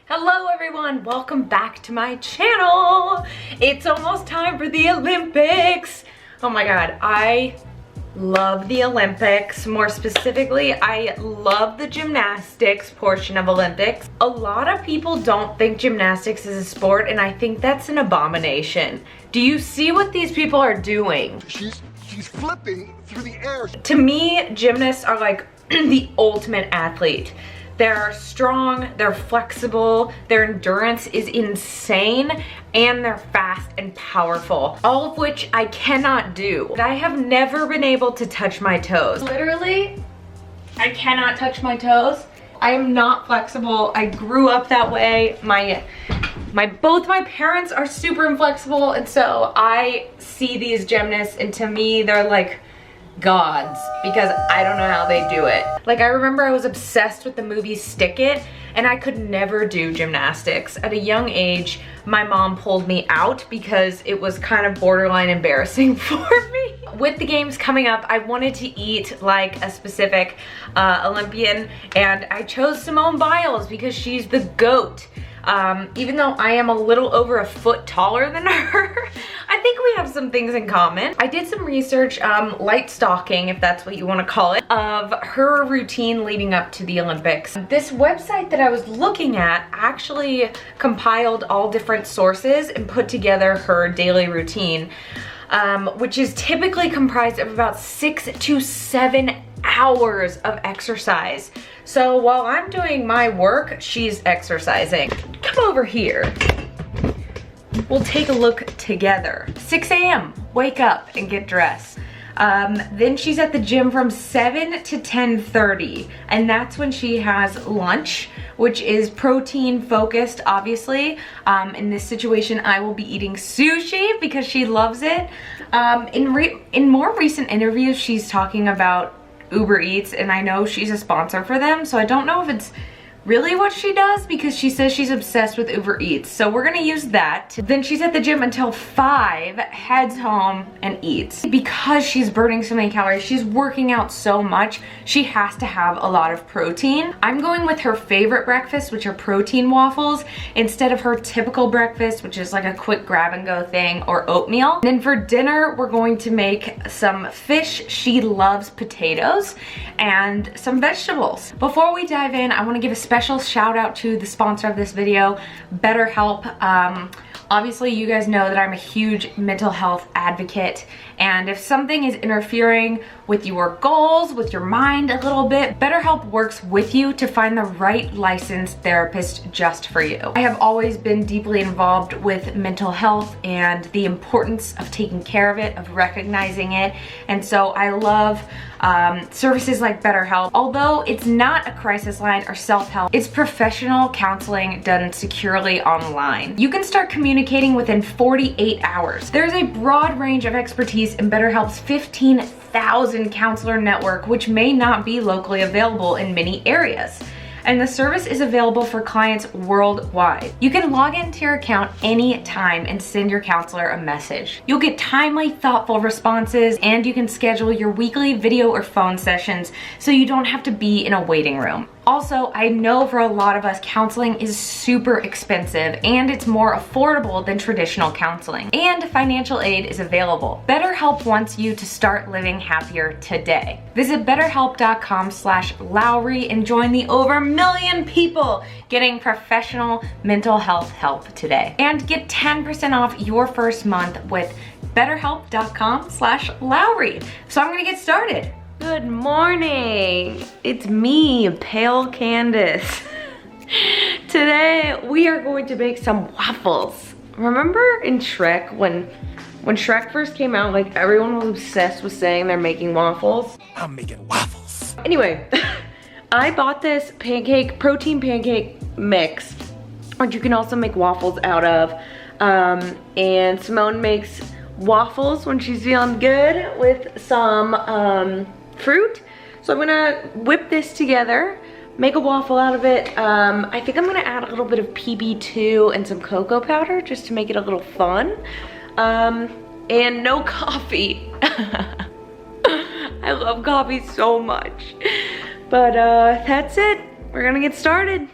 Hello everyone, welcome back to my channel. It's almost time for the Olympics. Oh my god, I love the Olympics. More specifically, I love the gymnastics portion of Olympics. A lot of people don't think gymnastics is a sport, and I think that's an abomination. Do you see what these people are doing? She's flipping through the air. To me, gymnasts are like the ultimate athlete. They're strong, they're flexible, their endurance is insane, and they're fast and powerful. All of which I cannot do. I have never been able to touch my toes. Literally, I cannot touch my toes. I am not flexible. I grew up that way. Both my parents are super inflexible, and so I see these gymnasts, and to me, they're like gods, because I don't know how they do it. Like, I remember I was obsessed with the movie Stick It, and I could never do gymnastics. At a young age, my mom pulled me out because it was kind of borderline embarrassing for me. With the games coming up, I wanted to eat like a specific Olympian, and I chose Simone Biles because she's the GOAT. Even though I am a little over a foot taller than her, I think we have some things in common. I did some research, light stalking, if that's what you want to call it, of her routine leading up to the Olympics. This website that I was looking at actually compiled all different sources and put together her daily routine, which is typically comprised of about 6 to 7 hours of exercise. So while I'm doing my work, she's exercising. Come over here. We'll take a look together. 6 a.m., wake up and get dressed. Then she's at the gym from 7 to 10:30, and that's when she has lunch, which is protein focused, obviously. In this situation, I will be eating sushi because she loves it. In more recent interviews, she's talking about Uber Eats, and I know she's a sponsor for them, so I don't know if it's really what she does, because she says she's obsessed with Uber Eats. So we're gonna use that. Then she's at the gym until 5, heads home and eats. Because she's burning so many calories, she's working out so much, she has to have a lot of protein. I'm going with her favorite breakfast, which are protein waffles, instead of her typical breakfast, which is like a quick grab and go thing, or oatmeal. Then for dinner, we're going to make some fish. She loves potatoes, and some vegetables. Before we dive in, I wanna give a special shout out to the sponsor of this video, BetterHelp. Obviously, you guys know that I'm a huge mental health advocate, and if something is interfering with your goals, with your mind a little bit, BetterHelp works with you to find the right licensed therapist just for you. I have always been deeply involved with mental health and the importance of taking care of it, of recognizing it, and so I love services like BetterHelp. Although it's not a crisis line or self-help, it's professional counseling done securely online. You can start communicating within 48 hours. There's a broad range of expertise in BetterHelp's 15,000 counselor network, which may not be locally available in many areas. And the service is available for clients worldwide. You can log into your account anytime and send your counselor a message. You'll get timely, thoughtful responses, and you can schedule your weekly video or phone sessions so you don't have to be in a waiting room. Also, I know for a lot of us, counseling is super expensive, and it's more affordable than traditional counseling. And financial aid is available. BetterHelp wants you to start living happier today. Visit betterhelp.com/Lowry and join the over 1 million people getting professional mental health help today. And get 10% off your first month with betterhelp.com/Lowry. So I'm gonna get started. Good morning, it's me, Pale Candace. Today we are going to make some waffles. Remember in Shrek, when Shrek first came out, like everyone was obsessed with saying they're making waffles? I'm making waffles. Anyway, I bought this protein pancake mix, which you can also make waffles out of. And Simone makes waffles when she's feeling good with some fruit. So I'm gonna whip this together, make a waffle out of it. I think I'm gonna add a little bit of PB2 and some cocoa powder just to make it a little fun. And no coffee. I love coffee so much. But that's it. We're gonna get started.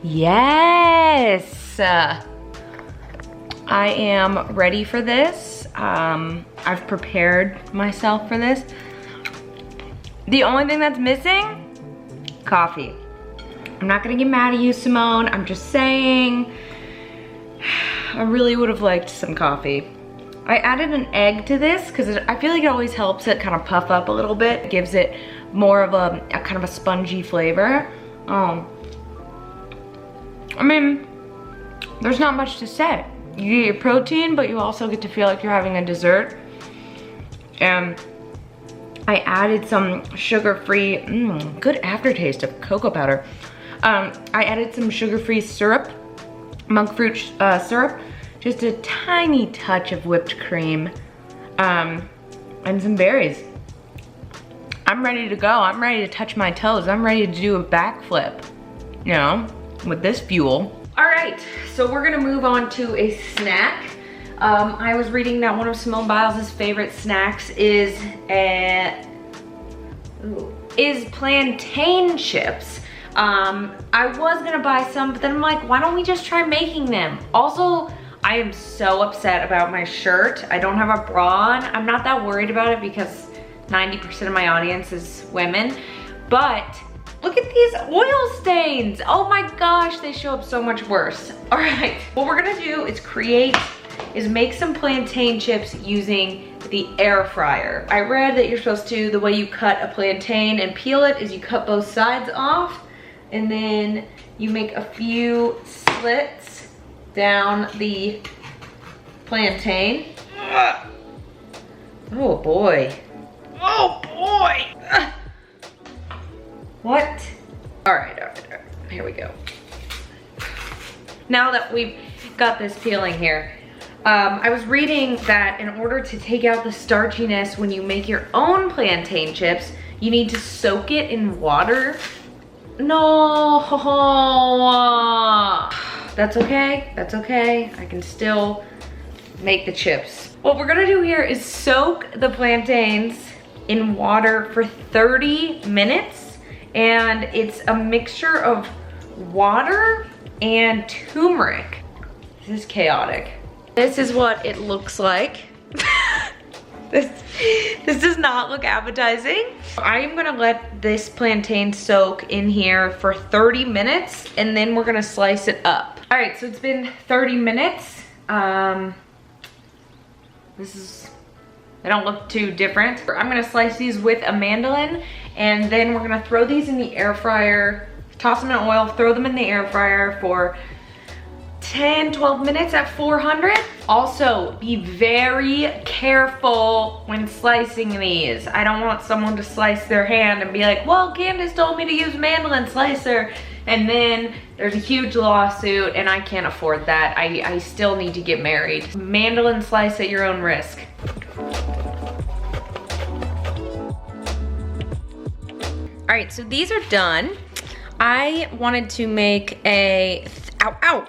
Yes! I am ready for this. I've prepared myself for this. The only thing that's missing, coffee. I'm not gonna get mad at you, Simone. I'm just saying, I really would have liked some coffee. I added an egg to this because I feel like it always helps it kind of puff up a little bit. It gives it more of a kind of a spongy flavor. I mean, there's not much to say. You get your protein, but you also get to feel like you're having a dessert. And I added some sugar-free, good aftertaste of cocoa powder. I added some sugar-free syrup, monk fruit syrup, just a tiny touch of whipped cream, and some berries. I'm ready to go. I'm ready to touch my toes. I'm ready to do a backflip, you know, with this fuel. All right, so we're gonna move on to a snack. I was reading that one of Simone Biles' favorite snacks is plantain chips. I was gonna buy some, but then I'm like, why don't we just try making them? Also, I am so upset about my shirt. I don't have a bra on. I'm not that worried about it because 90% of my audience is women, but look at these oil stains. Oh my gosh, they show up so much worse. All right, what we're gonna do is make some plantain chips using the air fryer. I read that you're supposed to, the way you cut a plantain and peel it is you cut both sides off, and then you make a few slits down the plantain. Oh boy. Oh boy. What? All right, here we go. Now that we've got this peeling here, I was reading that in order to take out the starchiness when you make your own plantain chips, you need to soak it in water. No, that's okay, that's okay. I can still make the chips. What we're gonna do here is soak the plantains in water for 30 minutes, and it's a mixture of water and turmeric. This is chaotic. This is what it looks like. This does not look appetizing. I'm gonna let this plantain soak in here for 30 minutes and then we're gonna slice it up. All right, so it's been 30 minutes. They don't look too different. I'm gonna slice these with a mandolin and then we're gonna throw these in the air fryer, toss them in oil, throw them in the air fryer for 10-12 minutes at 400. Also, be very careful when slicing these. I don't want someone to slice their hand and be like, well, Candace told me to use mandolin slicer, and then there's a huge lawsuit and I can't afford that. I still need to get married. Mandolin slice at your own risk. All right, so these are done. I wanted to make a, ow,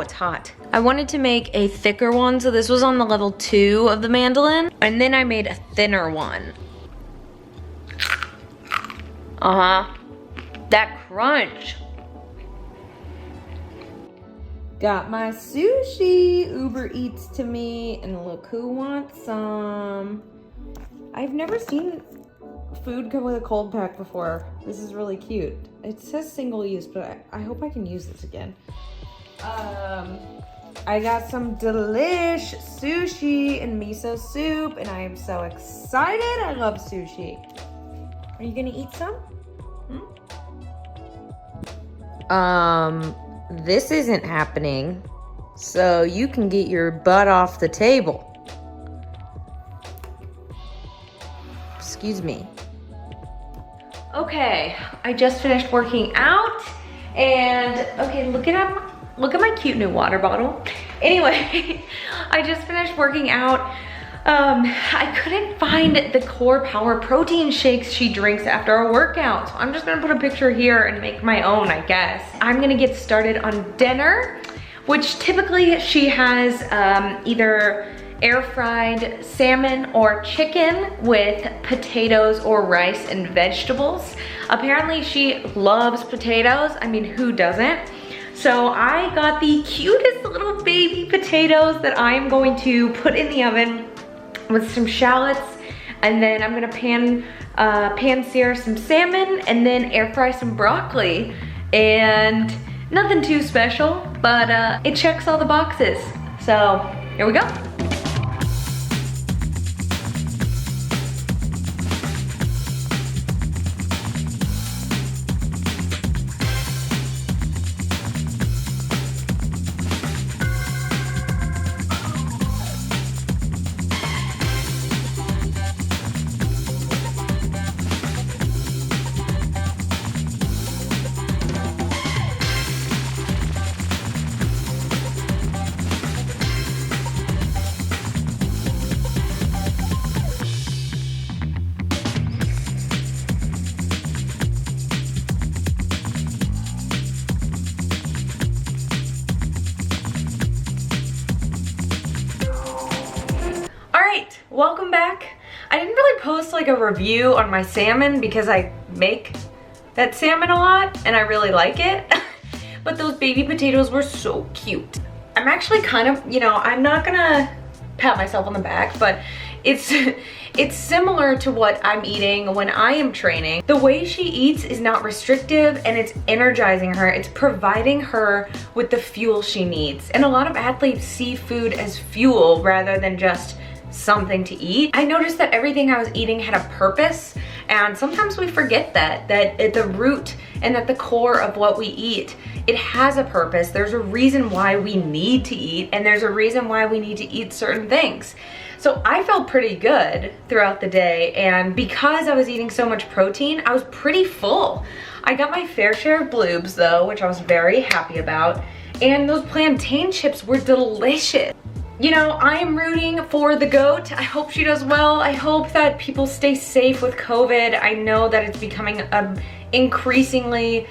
it's hot. I wanted to make a thicker one, so this was on the level 2 of the mandolin, and then I made a thinner one. That crunch. Got my sushi, Uber Eats to me, and look who wants some. I've never seen food come with a cold pack before. This is really cute. It says single use, but I hope I can use this again. I got some delish sushi and miso soup, and I am so excited. I love sushi. Are you gonna eat some? This isn't happening, so you can get your butt off the table. Excuse me. Okay, I just finished working out, and okay, look at my cute new water bottle. Anyway, I just finished working out. I couldn't find the Core Power protein shakes she drinks after a workout. So I'm just gonna put a picture here and make my own, I guess. I'm gonna get started on dinner, which typically she has either air fried salmon or chicken with potatoes or rice and vegetables. Apparently she loves potatoes. I mean, who doesn't? So I got the cutest little baby potatoes that I am going to put in the oven with some shallots, and then I'm gonna pan sear some salmon and then air fry some broccoli. And nothing too special, but it checks all the boxes. So here we go. Welcome back. I didn't really post like a review on my salmon because I make that salmon a lot and I really like it. But those baby potatoes were so cute. I'm actually kind of, you know, I'm not gonna pat myself on the back, but it's similar to what I'm eating when I am training. The way she eats is not restrictive and it's energizing her. It's providing her with the fuel she needs. And a lot of athletes see food as fuel rather than just something to eat. I noticed that everything I was eating had a purpose, and sometimes we forget that at the root and at the core of what we eat, it has a purpose. There's a reason why we need to eat, and there's a reason why we need to eat certain things. So I felt pretty good throughout the day, and because I was eating so much protein, I was pretty full. I got my fair share of bloobs though, which I was very happy about, and those plantain chips were delicious. You know, I am rooting for the GOAT. I hope she does well. I hope that people stay safe with COVID. I know that it's becoming an increasingly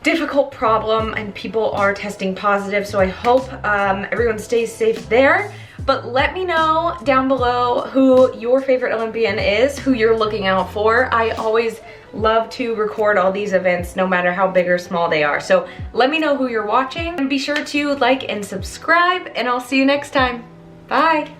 difficult problem and people are testing positive, so I hope everyone stays safe there. But let me know down below who your favorite Olympian is, who you're looking out for. I always love to record all these events no matter how big or small they are. So let me know who you're watching and be sure to like and subscribe, and I'll see you next time. Bye.